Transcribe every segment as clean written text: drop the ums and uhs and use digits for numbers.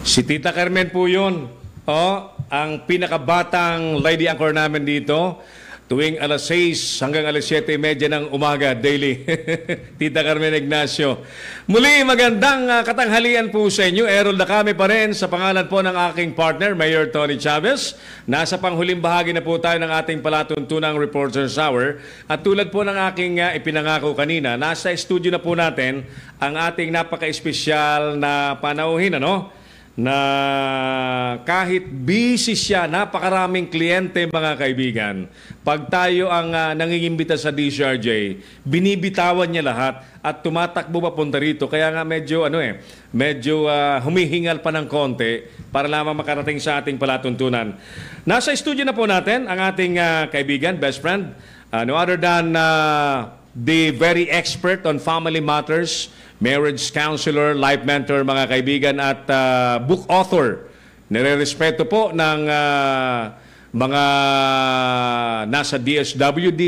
Si Tita Carmen po yun. Ang pinakabatang lady anchor namin dito. Tuwing alas 6 hanggang alas 7:30 ng umaga, daily. Tita Carmen Ignacio. Muli, magandang katanghalian po sa inyo. Errol na kami pa rin sa pangalan po ng aking partner, Mayor Tony Chavez. Nasa panghuling bahagi na po tayo ng ating palatuntunang Reporter's Hour. At tulad po ng aking ipinangako kanina, nasa studio na po natin ang ating napaka-espesyal na panauhin, na kahit busy siya, napakaraming kliyente mga kaibigan. Pag tayo ang nangingimbita sa DCRJ, binibitawan niya lahat at tumatakbo papunta rito. Kaya nga medyo humihingal pa ng konti para lamang makarating sa ating palatuntunan. Nasa studio na po natin ang ating kaibigan, best friend, no other than the very expert on family matters, marriage counselor, life mentor, mga kaibigan, at book author. Nire-respeto po ng mga nasa DSWD,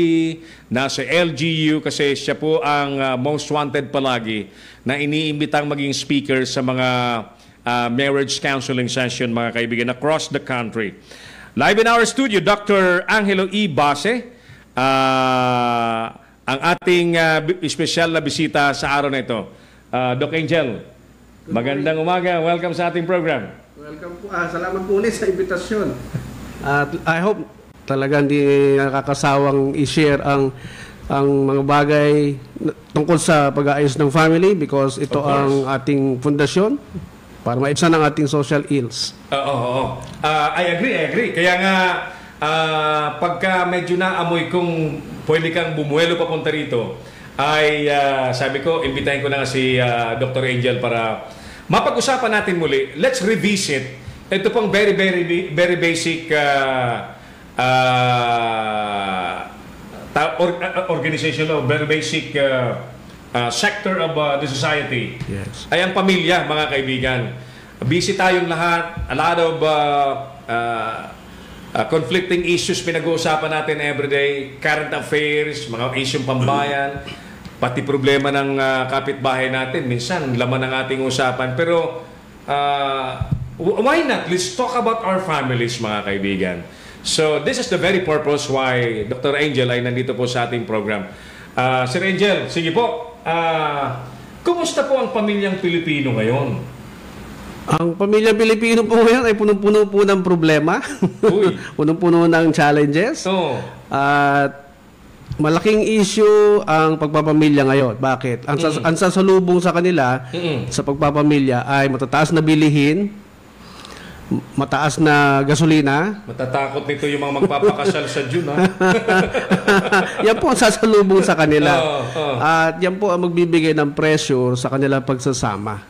nasa LGU, kasi siya po ang most wanted palagi na iniimbitang maging speaker sa mga marriage counseling session, mga kaibigan, across the country. Live in our studio, Dr. Angelo E. Base, ang ating espesyal na bisita sa araw na ito. Doc Angel, magandang umaga. Welcome sa ating program. Welcome po. Salamat po ulit sa imbitasyon. At I hope talagang hindi nakakasawang i-share ang mga bagay tungkol sa pag-aayos ng family, because ito ang ating fundasyon para maibsan ang ating social ills. I agree. Kaya nga, pagka medyo naamoy kung pwede kang bumuelo papunta rito, ay sabi ko, imbitahin ko na nga si Dr. Angel para mapag-usapan natin muli. Let's revisit ito pong very basic organization, very basic sector of the society. Yes. Ay ang pamilya, mga kaibigan. Busy tayong lahat. A lot of conflicting issues pinag-uusapan natin everyday. Current affairs, mga isyong pambayan, pati problema ng kapitbahay natin. Minsan, laman ng ating usapan. Pero, why not? Let's talk about our families, mga kaibigan. So, this is the very purpose why Dr. Angel ay nandito po sa ating program. Sir Angel, sige po. Kumusta po ang pamilyang Pilipino ngayon? Ang pamilyang Pilipino po ngayon ay punong-puno po ng problema. Punong-puno ng challenges. At malaking issue ang pagpapamilya ngayon. Bakit? Ang sasalubong sa kanila sa pagpapamilya ay matataas na bilihin, mataas na gasolina. Matatakot nito yung mga magpapakasal sa June, ha? Yan po ang sasalubong sa kanila. At yan po ang magbibigay ng pressure sa kanilang pagsasama.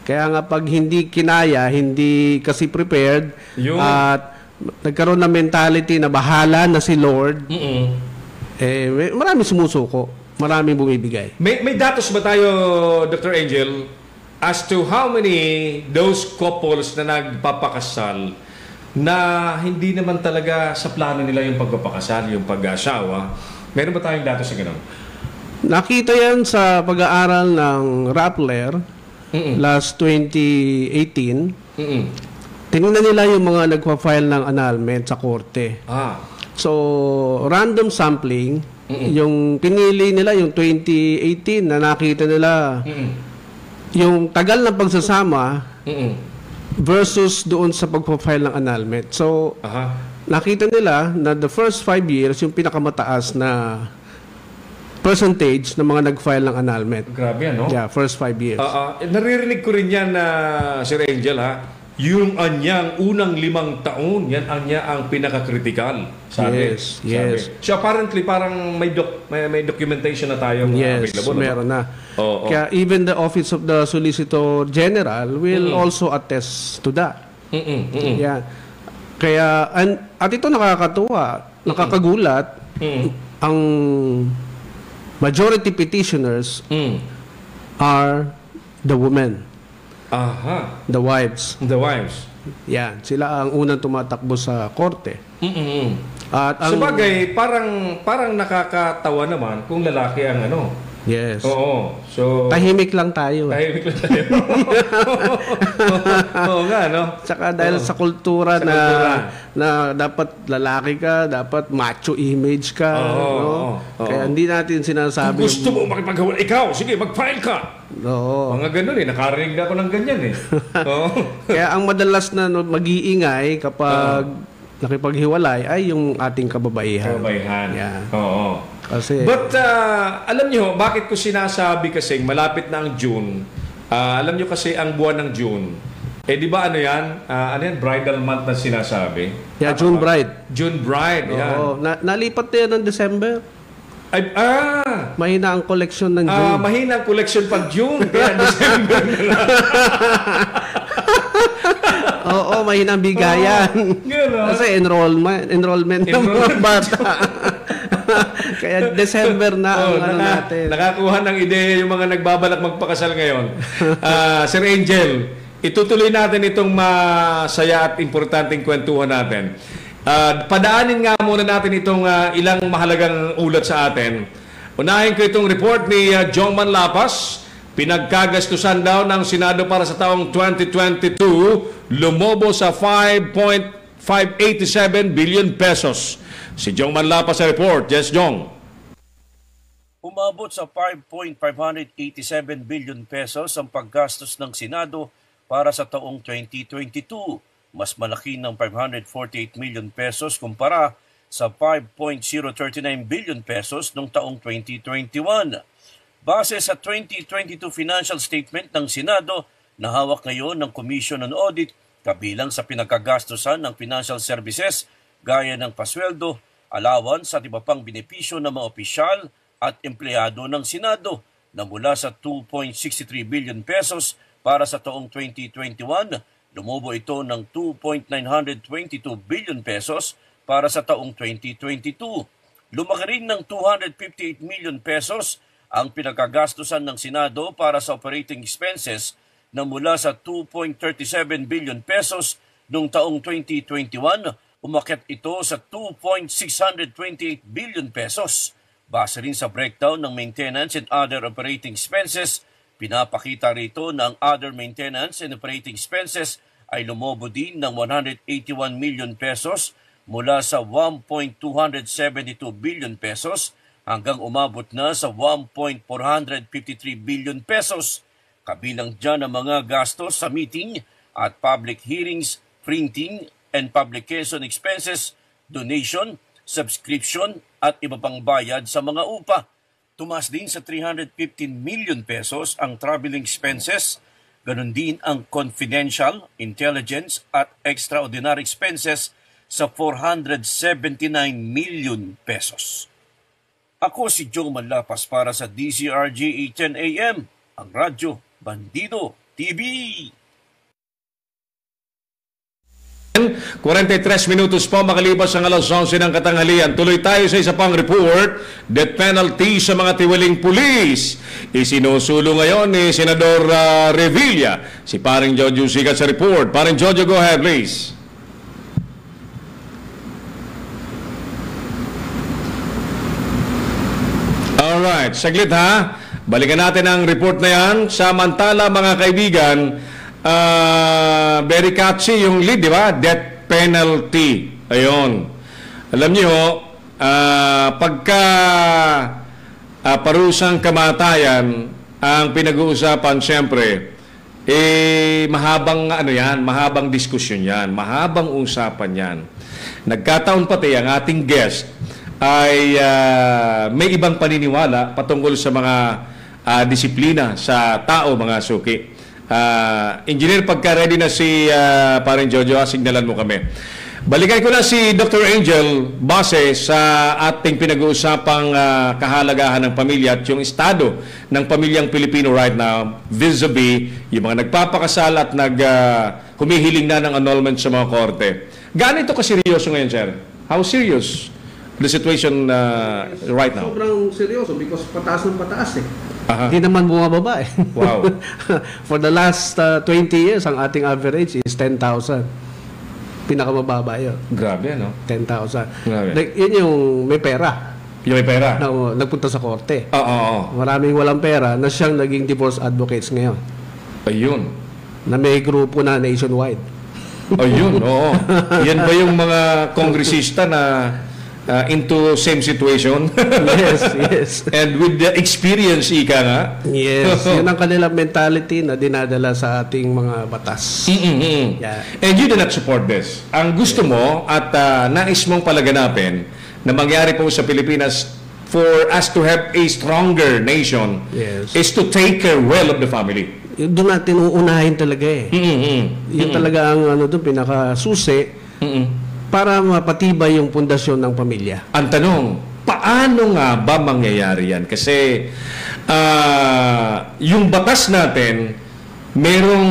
Kaya nga pag hindi kinaya, hindi kasi prepared, at nagkaroon ng mentality na bahala na si Lord, maraming sumusuko, maraming bumibigay. May datos ba tayo, Dr. Angel, as to how many those couples na nagpapakasal na hindi naman talaga sa plano nila yung pagpapakasal, yung pag-asawa? Meron ba tayong datos sa ganun? Nakita yan sa pag-aaral ng Rappler last 2018. Tinignan nila yung mga nagpa-file ng annulment sa korte. So, random sampling, yung pinili nila yung 2018 na nakita nila yung tagal ng pagsasama versus doon sa pagpa-file ng annulment. So, nakita nila na the first 5 years yung pinakamataas na percentage ng mga nag-file ng annulment. Grabe, ano? Yeah, first 5 years. Naririnig ko rin yan, Sir Angel, ha? Yung anyang unang 5 taon, yan ang pinaka-critical. Sabi. Yes. So apparently, parang may documentation na tayong available. Yes, meron na. Kaya even the Office of the Solicitor General will also attest to that. Yan. Kaya, at ito nakakatuwa, nakakagulat, ang majority petitioners are the women. The wives. The wives. Yan. Sila ang unang tumatakbo sa korte. At Sabagay, parang nakakatawa naman kung lalaki ang Yes. Oo. So, Tahimik lang tayo. tahimik lang tayo. Oo nga, no? Tsaka dahil sa kultura Sa na kultura. na dapat lalaki ka, dapat macho image ka, no? Kaya hindi natin sinasabi Kung gusto mo makipaghiwalay, ikaw, sige, mag-file ka. Oo. Mga ganun nakarinig na ako ng ganyan Oo. Kaya ang madalas na mag-iingay kapag nakipaghiwalay ay yung ating kababaihan. Kababayhan. Yeah. Oo. Kasi But alam nyo, bakit ko sinasabi kasi malapit na ang June? Alam nyo kasi ang buwan ng June. Di ba ano yan? Ano yan? Bridal month na sinasabi? yeah, June Bride. June Bride, yan. Oo. Nalipat na yan ng December. Ay, Mahina ang collection ng June. mahina ang collection pag June. Kaya December na lang. Oo, mahina ang bigayan. Gano'n. Kasi enrollment ng mga bata. Kaya December na ang natin. Nakakuha ng ideya yung mga nagbabalak magpakasal ngayon. Sir Angel, itutuloy natin itong masaya at importanteng kwentuhan natin. Padaanin nga muna natin itong ilang mahalagang ulat sa atin. Unahin ko itong report ni Jong Manlapas. Pinagkagastusan daw ng Senado para sa taong 2022 lumobo sa 5.587 billion pesos. Si Jong Manlapas sa report. Yes, Jong. Umabot sa 5.587 billion pesos ang paggastos ng Senado para sa taong 2022. Mas malaki ng 548 million pesos kumpara sa 5.039 billion pesos noong taong 2021. Base sa 2022 financial statement ng Senado na hawak ngayon ng Commission on Audit, kabilang sa pinagkagastusan ng financial services gaya ng pasweldo, allowance at iba pang benepisyo ng mga opisyal at empleyado ng Senado na mula sa 2.63 billion pesos para sa taong 2021, lumobo ito ng 2.922 billion pesos para sa taong 2022. Lumaki rin ng 258 million pesos ang pinagkagastusan ng Senado para sa operating expenses na mula sa 2.37 billion pesos noong taong 2021, umakyat ito sa 2.628 billion pesos. Base rin sa breakdown ng maintenance and other operating expenses, pinapakita rito na ang other maintenance and operating expenses ay lumobo din ng 181 million pesos mula sa 1.272 billion pesos hanggang umabot na sa 1.453 billion pesos. Kabilang dyan ang mga gastos sa meeting at public hearings, printing and publication expenses, donation, subscription at iba pang bayad sa mga upa. Tumaas din sa 315 million pesos ang traveling expenses, ganun din ang confidential, intelligence at extraordinary expenses sa 479 million pesos. Ako si Joe Manlapas para sa DCRG 810 AM, ang Radyo Bandido TV. 43 minutos po makalipas ang alas 11 ng katanghalian. Tuloy tayo sa isa pang report. Death penalty sa mga tiwaling pulis. Isinusulo ngayon ni Senador Revilla. Si paring Jojo Sigat sa report. Paring Jojo, go ahead please. Alright, saglit ha. Balikan natin ang report na yan. Samantala mga kaibigan, very catchy yung lead, di ba? Death penalty. Ayun. Alam niyo, pagka parusang kamatayan, ang pinag-uusapan siyempre, mahabang ano yan, mahabang diskusyon yan, mahabang usapan yan. Nagkataon pati ang ating guest ay may ibang paniniwala patungkol sa mga disiplina sa tao, mga suki. Engineer, pagka ready na si paring Jojo, signalan mo kami. Balikan ko na si Dr. Angel base sa ating pinag-uusapang kahalagahan ng pamilya at yung estado ng pamilyang Pilipino right now vis-a-vis yung mga nagpapakasal at humihiling na ng annulment sa mga korte. Gaano ito kaseryoso ngayon, sir? How serious the situation right now? Sobrang seryoso because pataas ng pataas eh. Hindi naman bumababa eh. Wow. For the last 20 years, ang ating average is 10,000. Pinakamababa yun. Grabe, no? 10,000. Grabe. Like, yun yung may pera. Yung may pera. na nagpunta sa korte. Oo. Maraming walang pera na siyang naging divorce advocates ngayon. Ayun. Na may grupo na nationwide. Ayun, oo. Yan ba yung mga kongresista na into same situation? Yes. And with the experience, ika nga. Yes. Yun ang kanilang mentality na dinadala sa ating mga batas. Yeah. And you do not support this. Ang gusto mo at nais mong palaganapin na mangyari po sa Pilipinas for us to have a stronger nation is to take care well of the family. Doon natin uunahin talaga eh. Yun talaga ang doon pinakasusi para mapatibay yung pundasyon ng pamilya. Ang tanong, paano nga ba mangyayari yan? Kasi yung batas natin, merong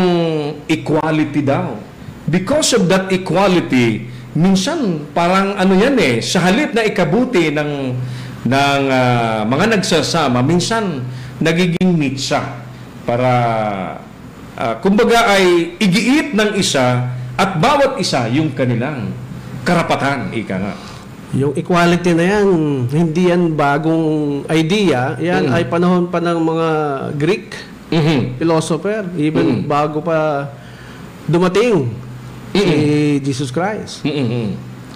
equality daw. Because of that equality, minsan parang yan sa halip na ikabuti ng mga nagsasama, minsan nagiging mitsa. Para kumbaga ay igiit ng isa at bawat isa yung kanilang karapatan, ika nga. Yung equality na yan, hindi yan bagong idea. Yan ay panahon pa ng mga Greek philosopher, even bago pa dumating si Jesus Christ.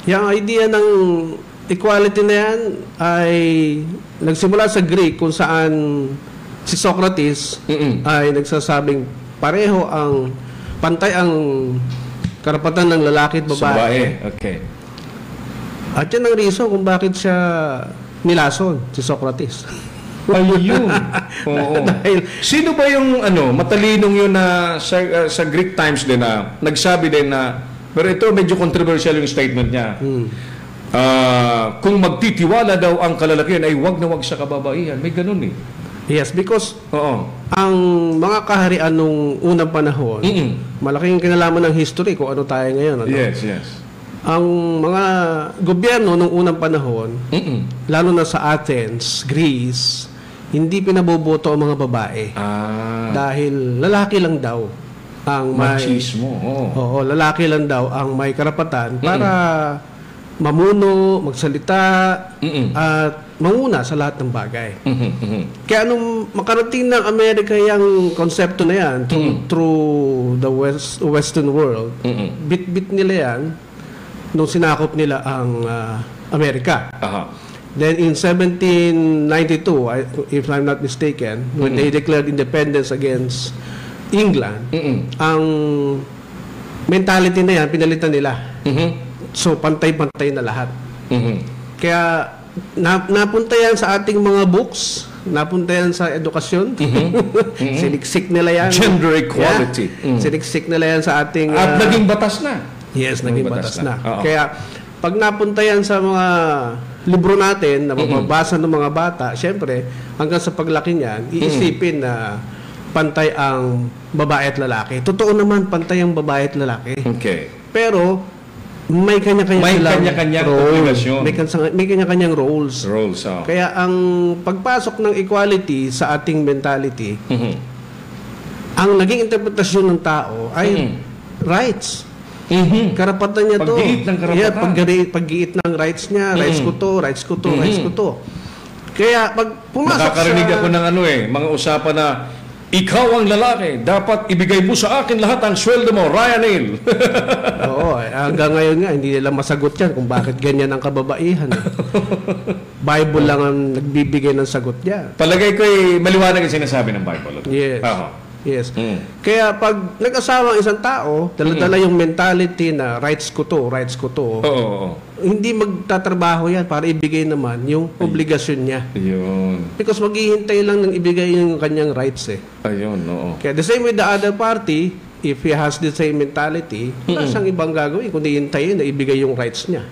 Yung idea ng equality na yan ay nagsimula sa Greek kung saan si Socrates ay nagsasabing pareho ang pantay ang karapatan ng lalaki at babae. Okay. At yan ang reason kung bakit siya nilason, si Socrates. Ayun. Oo. Sino ba yung matalinong yun na sa Greek times din na nagsabi din na, pero ito medyo controversial yung statement niya. Kung magtitiwala daw ang kalalakihan ay wag na wag sa kababaihan. May ganun eh. Yes, because ang mga kaharian nung unang panahon, malaking kinalaman ng history kung ano tayo ngayon. Yes. Ang mga gobyerno nung unang panahon, lalo na sa Athens, Greece, hindi pinaboboto ang mga babae. Dahil lalaki lang daw ang may... Machismo. Oo, lalaki lang daw ang may karapatan para mamuno, magsalita, at manguna sa lahat ng bagay. Kaya nung makarating ng Amerika yung konsepto na yan through the Western world, bit-bit nila yan nung sinakop nila ang Amerika. Then in 1792, if I'm not mistaken, when they declared independence against England, ang mentality na yan, pinalitan nila. So, pantay-pantay na lahat. Kaya, napunta yan sa ating mga books, napunta yan sa edukasyon. Siniksik nila yan. Gender equality. Siniksik nila yan sa ating... At naging batas na. Yes, naging batas na. Kaya, pag napunta yan sa mga libro natin, na mababasa ng mga bata, syempre, hanggang sa paglaki niyan, iisipin na pantay ang babae at lalaki. Totoo naman, pantay ang babae at lalaki. Okay. Pero, may kanya-kanyang obligasyon. May kanya-kanyang roles. Kaya ang pagpasok ng equality sa ating mentality, ang naging interpretasyon ng tao ay rights. Karapatan niya to. Pag-giit ng karapatan. Pag-giit ng rights niya. Rights ko to, rights ko to, rights ko to. Kaya pag pumasok nakakarinig ako ng mga usapan na ikaw ang lalaki, dapat ibigay mo sa akin lahat ang sweldo mo, Ryan Hill. Oo, hanggang ngayon nga, hindi nila masagot yan kung bakit ganyan ang kababaihan. Bible lang ang nagbibigay ng sagot niya. Palagay ko maliwanag ang sinasabi ng Bible. Yes. Yes. Kaya pag nag-asawa ang isang tao, dala-dala yung mentality na rights ko to, rights ko to. Hindi magtatrabaho yan para ibigay naman yung obligasyon niya. Ayun. Because maghihintay lang ng ibigay yung kanyang rights eh. Ayun, oo. Kaya the same with the other party, if he has the same mentality, wala siyang ibang gagawin kundi hintayin na ibigay yung rights niya.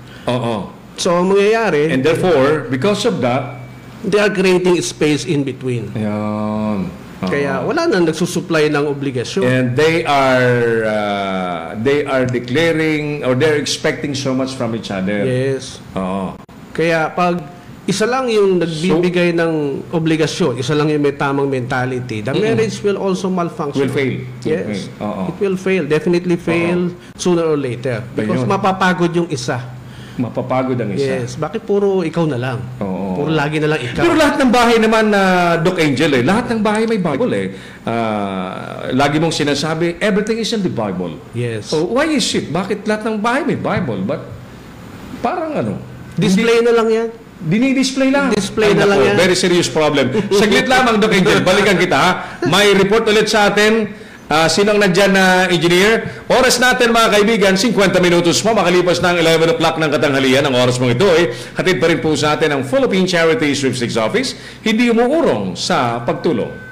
So, ang mangyayari... And therefore, because of that... They are creating space in between. Ayun. Kaya wala nang nagsusupply ng obligasyon. And they are declaring or they're expecting so much from each other. Yes. Kaya pag isa lang yung nagbibigay ng obligasyon, isa lang yung may tamang mentality, the marriage will also malfunction. Will fail. Yes. It will fail. Definitely fail sooner or later. Because mapapagod yung isa. Mapapagod ang isa. Yes. Bakit puro ikaw na lang? Puro lagi na lang ikaw. Pero lahat ng bahay naman na Doc Angel lahat ng bahay may Bible lagi mong sinasabi, everything is in the Bible. Yes. So why is it? Bakit lahat ng bahay may Bible? But parang Display na lang yan. Dinidisplay lang. Display na lang yan. Very serious problem. Saglit lamang, Doc Angel. Balikan kita, ha? May report ulit sa atin. Sinong nandyan na engineer? Oras natin, mga kaibigan, 50 minutos pa. Makalipas ng 11 o'clock ng katanghalian. Ang oras mong ito, hatid pa rin po sa atin ang Philippine Charity Sweepstakes Office. Hindi umuurong sa pagtulong.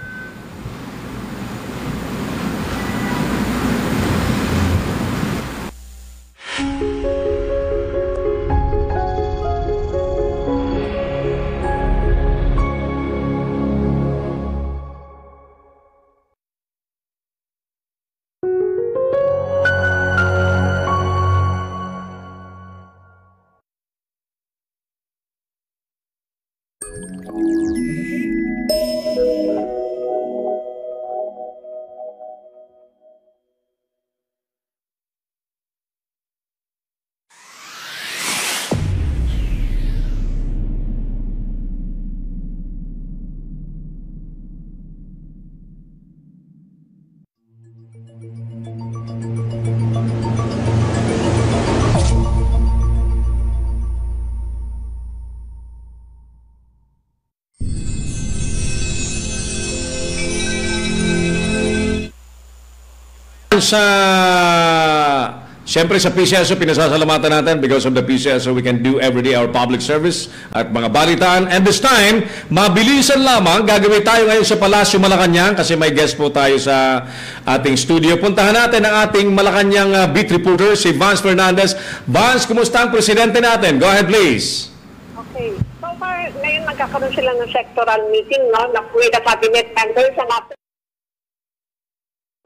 Siyempre sa PCSO, pinasasalamatan natin because of the PCSO we can do every day our public service at mga balitaan. And this time, mabilisan lamang, gagawin tayo ngayon sa Palasyo Malacanang kasi may guest po tayo sa ating studio. Puntahan natin ang ating Malacanang beat reporter, si Vance Fernandez. Vance, kumusta ang presidente natin? Go ahead, please. Okay. So far, ngayon magkakaroon sila ng sectoral meeting, no? With the cabinet members and after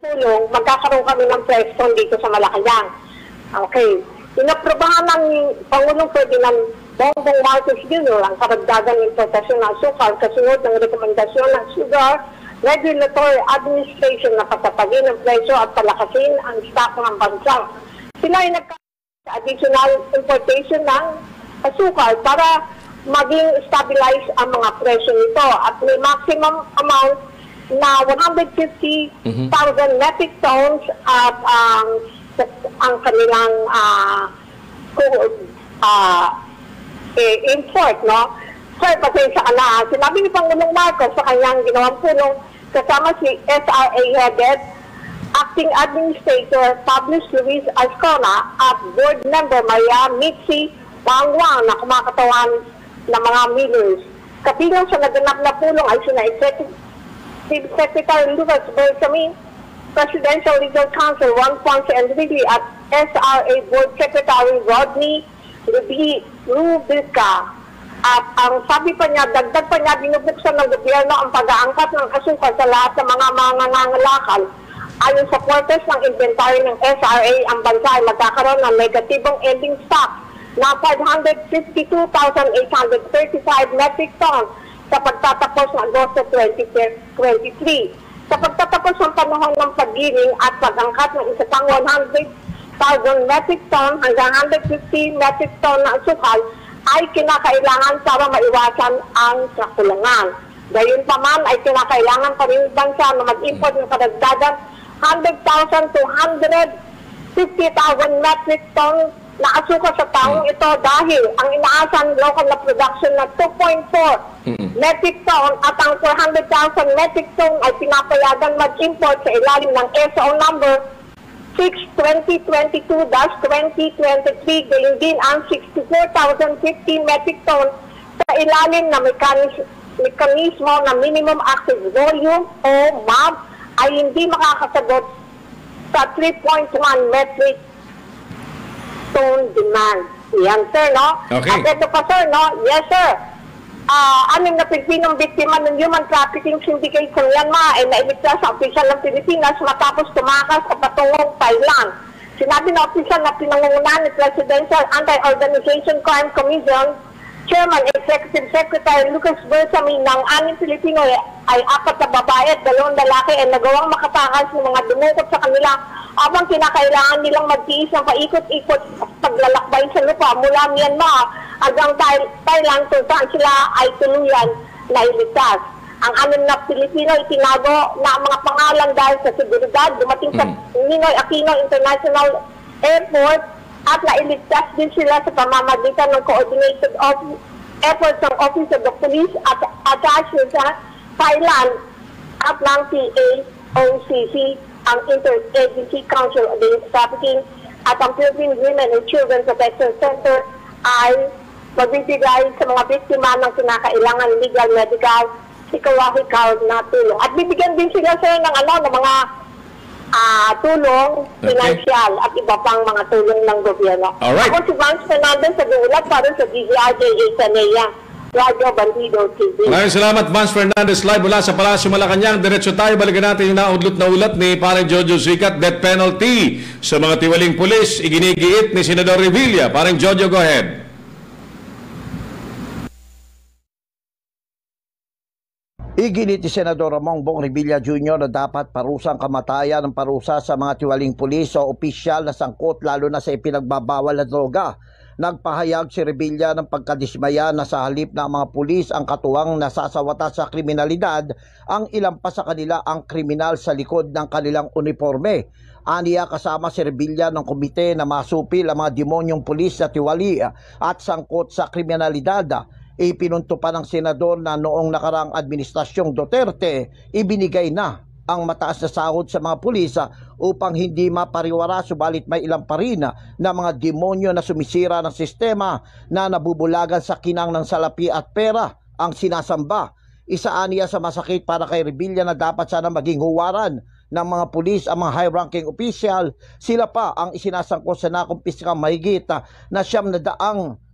tulong, magkakaroon kami ng pwesto dito sa Malacanang. Okay. Inaprobahan ng Pangulong Ferdinand Bongbong Marcos Jr. ang karagdagang importasyon ng sukal kasunod ng rekomendasyon ng Sugar Regulatory Administration na patapagin ang presyo at palakasin ang stock ng bansa. Sila ay nagkakaroon sa additional importation ng asukal para maging stabilize ang mga presyo nito at may maximum amount na 150,000 metric tons at ang kanilang import, no? Sir, pasensya ka na. Sinabi ni Pangulong Marcos sa kanyang ginawang pulong kasama si SRA Headed Acting Administrator Pablo Luis Ascona at Board Member Maria Mitzi Wangwang na kumakatawan ng mga millers. Kabilang sa naganap na pulong ay sina Secretary Lucas Bersamin, Presidential Legal Counsel Juan Ponce Enrique at SRA Board Secretary Rodney Rubica. At ang sabi pa niya, dagdag pa niya, binubuksan ng gobyerno ang pag-aangkat ng asukal sa lahat ng mga mangangalakal. Ayon sa quarters ng inventory ng SRA, ang bansa ay magkakaroon ng negatibong ending stock na 552,835 metric tons sa pagtatapos ng Agosto 2023. Sa pagtatapos ng panahon ng paggiling at pag-angkat ng isa pang 100,000 metric ton hanggang 150 metric ton na asukal ay kinakailangan para maiwasan ang kakulangan. Gayunpaman ay kinakailangan pa rin ng bansa na mag-import ng karagdagan 100,000 to 150,000 metric ton na asukal sa taong ito dahil ang inaasan local na production na 2.4 metric ton at ang 400,000 metric ton ay pinapayagan mag-import sa ilalim ng SO number 6-2022-2023 gayon din ang 64,050 metric ton sa ilalim na mekanismo na minimum active volume o MAV ay hindi makakasagot sa 3.1 metric ton demand. Yan, sir, no? Okay. At ito pa, sir, no? Yes, sir. Anim na Pilipinong biktima ng human trafficking syndicate sa Myanmar ay nailigtas sa opisyal ng Pilipinas matapos tumakas sa patungong Thailand. Sinabi na opisyal na pinangungunahan ni Presidential Anti-Organization Crime Commission Chairman, Executive Secretary Lucas Bersamin ng 6 Pilipino ay 4 na babae at 2 lalaki ay nagawang makatakas ng mga dumukot sa kanila habang kinakailangan nilang magtiis ng paikot-ikot paglalakbay sa lupa mula Myanmar hanggang Thailand kung saan sila ay tuluyan na iligtas. Ang 6 na Pilipino itinago na ang mga pangalan dahil sa seguridad, dumating sa Ninoy Aquino International Airport at nailigtas din sila sa pamamagitan ng coordinated efforts ng Office of the Police at attached sa Thailand at ng PAOCC, ang Interagency Council Against Trafficking at ang Philippine Women and Children Protection Center ay magbibigay sa mga biktima ng kinakailangan legal, medical, psychological na tulong. At bibigyan din sila ng mga tulong, financial at iba pang mga tulong ng gobyerno. Alright. Ako si Vance Fernandez, nag-uulat para sa DZRJ Atenea, Radio Bandido TV. Maraming salamat, Vance Fernandez, live mula sa Palasyo Malacanang. Diretso tayo, balikan natin yung naudlot na ulat ni Parang Jojo Sicat, death penalty sa mga tiwaling pulis, iginigiit ni Senador Revilla. Parang Jojo, go ahead. Iginit ni Senador Ramon Bong Revilla Jr. na dapat parusang kamatayan ng parusa sa mga tiwaling pulis o opisyal na sangkot lalo na sa ipinagbabawal na droga. Nagpahayag si Revilla ng pagkadismaya na sa halip na mga pulis ang katuwang nasasawata sa kriminalidad, ang ilan pa sa kanila ang kriminal sa likod ng kanilang uniforme. Aniya kasama si Revilla ng komite na masupil ang mga demonyong pulis sa tiwali at sangkot sa kriminalidad. Ipinunto pa ng senador na noong nakarang administrasyong Duterte, ibinigay na ang mataas na sahod sa mga pulis upang hindi mapariwara, subalit may ilang pa rin na mga demonyo na sumisira ng sistema na nabubulagan sa kinang ng salapi at pera ang sinasamba. Isa aniya sa masakit para kay Revilla na dapat sana maging huwaran ng mga pulis ang mga high-ranking official. Sila pa ang isinasangkot sa nakumpiskang mahigit na 900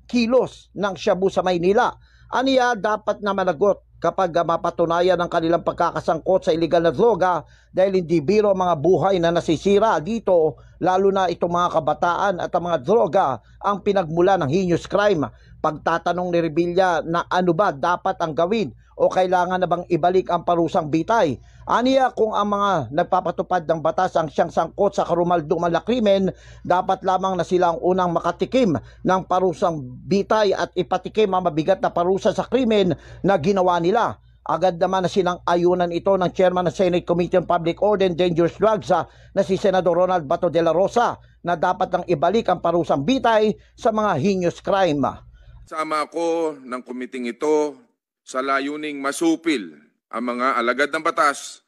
kilos ng shabu sa Maynila. Aniya dapat na managot kapag mapatunayan ang kanilang pagkakasangkot sa iligal na droga dahil hindi biro mga buhay na nasisira dito, lalo na itong mga kabataan at ang mga droga ang pinagmula ng heinous crime. Pagtatanong ni Revilla na ano ba dapat ang gawin o kailangan na bang ibalik ang parusang bitay. Aniya kung ang mga nagpapatupad ng batas ang siyang sangkot sa karumalduman na krimen, dapat lamang na sila ang unang makatikim ng parusang bitay at ipatikim ang mabigat na parusa sa krimen na ginawa nila. Agad naman na sinang ayunan ito ng Chairman ng Senate Committee on Public Order and Dangerous Drugs na si Senador Ronald Bato de la Rosa na dapat nang ibalik ang parusang bitay sa mga heinous crime. Sama ako ng komiting ito sa layuning masupil ang mga alagad ng batas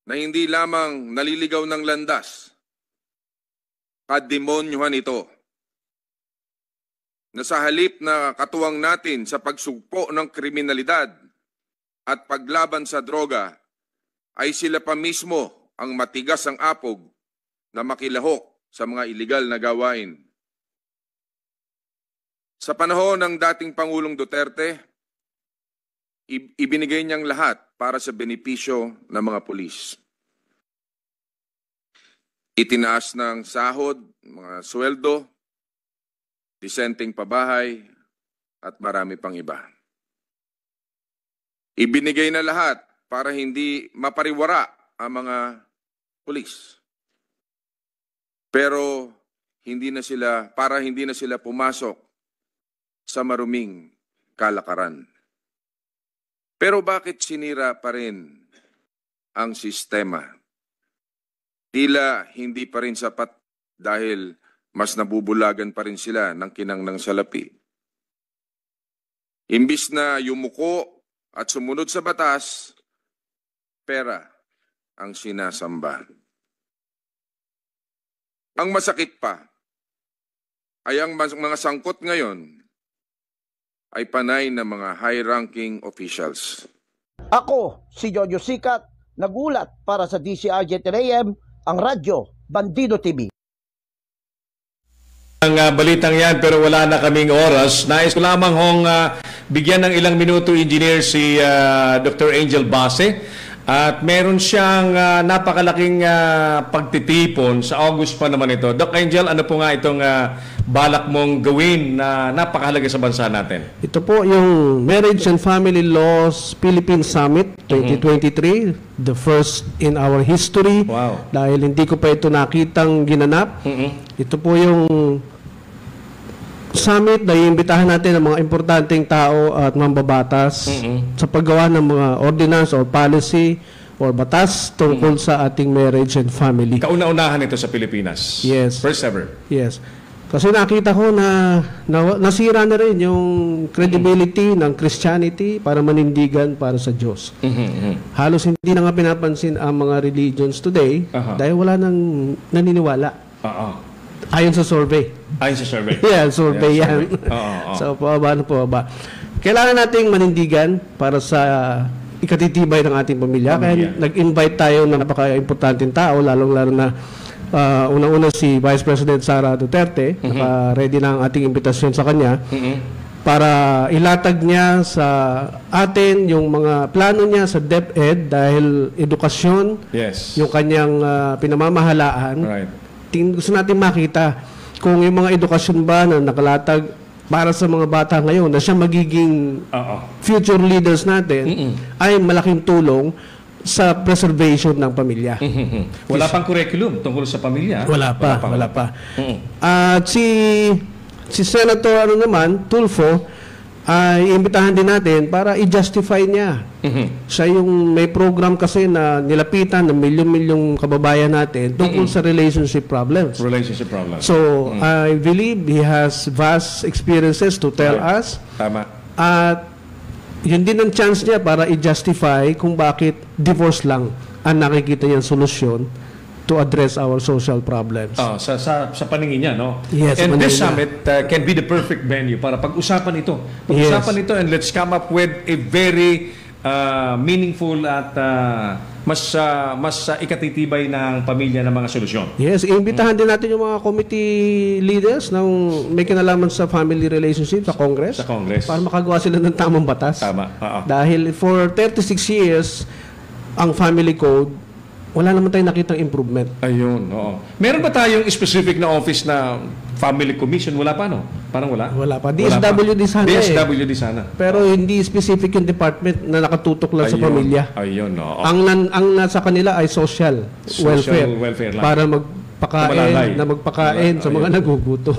na hindi lamang naliligaw ng landas, kademonyuhan ito, na sa halip na katuwang natin sa pagsugpo ng kriminalidad at paglaban sa droga, ay sila pa mismo ang matigas ang apog na makilahok sa mga iligal na gawain. Sa panahon ng dating Pangulong Duterte, ibinigay niyang lahat para sa benepisyo ng mga pulis. Itinaas ng sahod, mga sweldo, disenteng pabahay, at marami pang iba. Ibinigay na lahat para hindi mapariwara ang mga pulis. Pero hindi na sila pumasok sa maruming kalakaran. Pero bakit sinira pa rin ang sistema? Tila hindi pa rin sapat dahil mas nabubulagan pa rin sila ng kinang ng salapi. Imbis na yumuko at sumunod sa batas, pera ang sinasamba. Ang masakit pa ay ang mga sangkot ngayon ay panay na mga high-ranking officials. Ako, si Jojo Sicat, nagulat para sa DCRJ 10 AM, ang radyo Bandido TV. Ang balitang yan pero wala na kaming oras. Nais ko lamang bigyan ng ilang minuto engineer si Dr. Angel Base At meron siyang napakalaking pagtitipon sa August pa naman ito. Doc Angel, ano po nga itong balak mong gawin na napakahalaga sa bansa natin? Ito po yung Marriage and Family Laws Philippine Summit 2023, the first in our history. Wow. Dahil hindi ko pa ito nakitang ginanap. Ito po yung summit na iimbitahan natin ng mga importanteng tao at mambabatas sa paggawa ng mga ordinance or policy or batas tungkol sa ating marriage and family. Kauna-unahan ito sa Pilipinas. Yes. First ever. Yes. Kasi nakita ko na nasira na rin yung credibility ng Christianity para manindigan para sa Diyos. Halos hindi na nga pinapansin ang mga religions today dahil wala nang naniniwala. Ayon sa survey. Ayon sa survey. Yeah, survey yan. So, pababa. Kailangan nating manindigan para sa ikatitibay ng ating pamilya. Kaya nag-invite tayo ng napaka-importanteng tao, lalong-lalo na unang-una si Vice President Sara Duterte. Naka-ready na ang ating imbitasyon sa kanya para ilatag niya sa atin yung mga plano niya sa DepEd dahil edukasyon, yung kanyang pinamamahalaan. Right. Gusto natin makita kung yung mga edukasyon ba na nakalatag para sa mga bata ngayon na siya magiging future leaders natin ay malaking tulong sa preservation ng pamilya. Wala pang curriculum tungkol sa pamilya. Wala pa. At si Senator Tulfo ay imbitahan din natin para i-justify niya. Siya yung may program kasi na nilapitan ng milyon-milyong kababayan natin tungkol sa relationship problems. So, I believe he has vast experiences to tell us. Tama. At yun din ang chance niya para i-justify kung bakit divorce lang ang nakikita niyang solusyon to address our social problems. Sa paningin niya, no? Yes, and this summit can be the perfect venue para pag-usapan ito. Pag-usapan ito and let's come up with a very meaningful at mas ikatitibay ng pamilya ng mga solusyon. Yes, imbitahan din natin yung mga committee leaders ng may kinalaman sa family relationship sa Congress. Para makagawa sila ng tamang batas. Tama. Dahil for 36 years, ang family code, wala naman tayong nakitang improvement. Ayun, oo. Meron ba tayong specific na office na family commission? Wala pa, no? Parang wala? Wala pa. DSWD sana DSWD sana. Pero hindi specific yung department na nakatutok lang sa pamilya. Ayun, oo. Ang nasa kanila ay social welfare lang. Para magpakain sa mga nagugutom.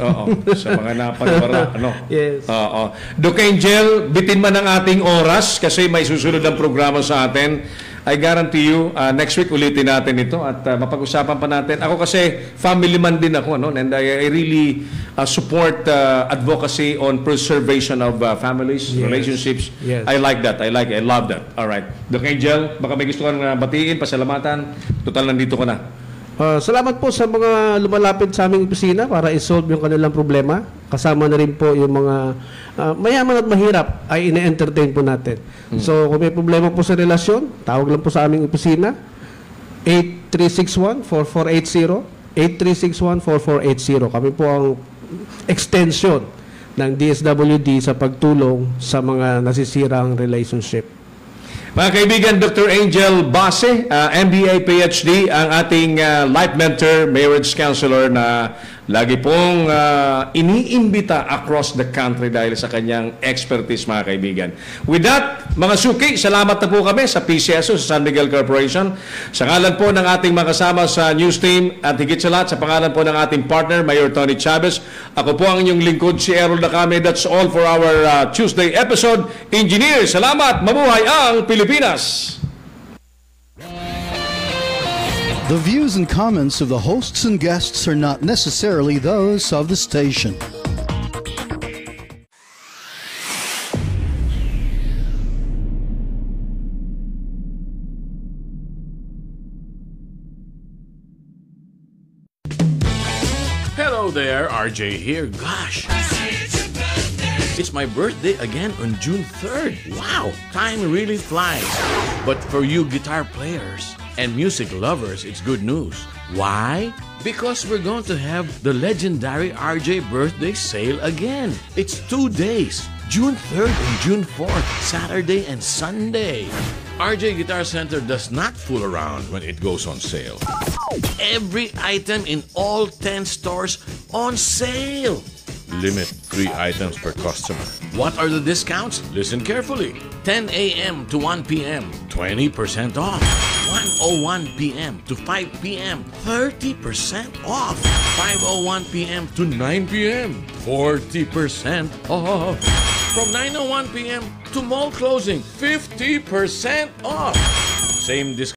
Sa mga napagbara. Yes. Doc Angel, bitin man ang ating oras kasi may susunod ang programa sa atin. I guarantee you, next week ulitin natin ito at mapag-usapan pa natin. Ako kasi family man din ako, no? And I really support advocacy on preservation of families, relationships. Yes. I like that. I love that. All right. Doc Angel, baka may gusto kang batiin, pasalamatan. Total, nandito ko na. Salamat po sa mga lumalapit sa aming opisina para isolve yung kanilang problema. Kasama na rin po yung mga mayaman at mahirap ay ine-entertain po natin. So, kung may problema po sa relasyon, tawag lang po sa aming opisina, 8361-4480, 8361-4480. Kami po ang extension ng DSWD sa pagtulong sa mga nasisirang relationship. Mga kaibigan, Dr. Angel Base, MBA PhD, ang ating life mentor, marriage counselor na lagi pong iniimbita across the country dahil sa kanyang expertise, mga kaibigan. With that, mga suki, salamat na po kami sa PCSO, sa San Miguel Corporation. Sa ngalan po ng ating mga kasama sa news team at higit sa lahat, sa pangalan po ng ating partner, Mayor Tony Chavez. Ako po ang inyong lingkod, si Errol Dacame. That's all for our Tuesday episode. Engineer, salamat! Mabuhay ang Pilipinas! The views and comments of the hosts and guests are not necessarily those of the station. Hello there, RJ here. Gosh, it's my birthday again on June 3rd. Wow, time really flies. But for you guitar players and music lovers, it's good news. Why? Because we're going to have the legendary RJ birthday sale again. It's 2 days, June 3rd and June 4th, Saturday and Sunday. RJ Guitar Center does not fool around when it goes on sale. Every item in all 10 stores on sale. Limit 3 items per customer. What are the discounts? Listen carefully. 10 a.m. to 1 p.m., 20% off. 1:01 p.m. to 5 p.m., 30% off. 5:01 p.m. to 9 p.m., 40% off. From 9:01 p.m. to mall closing, 50% off. Same discount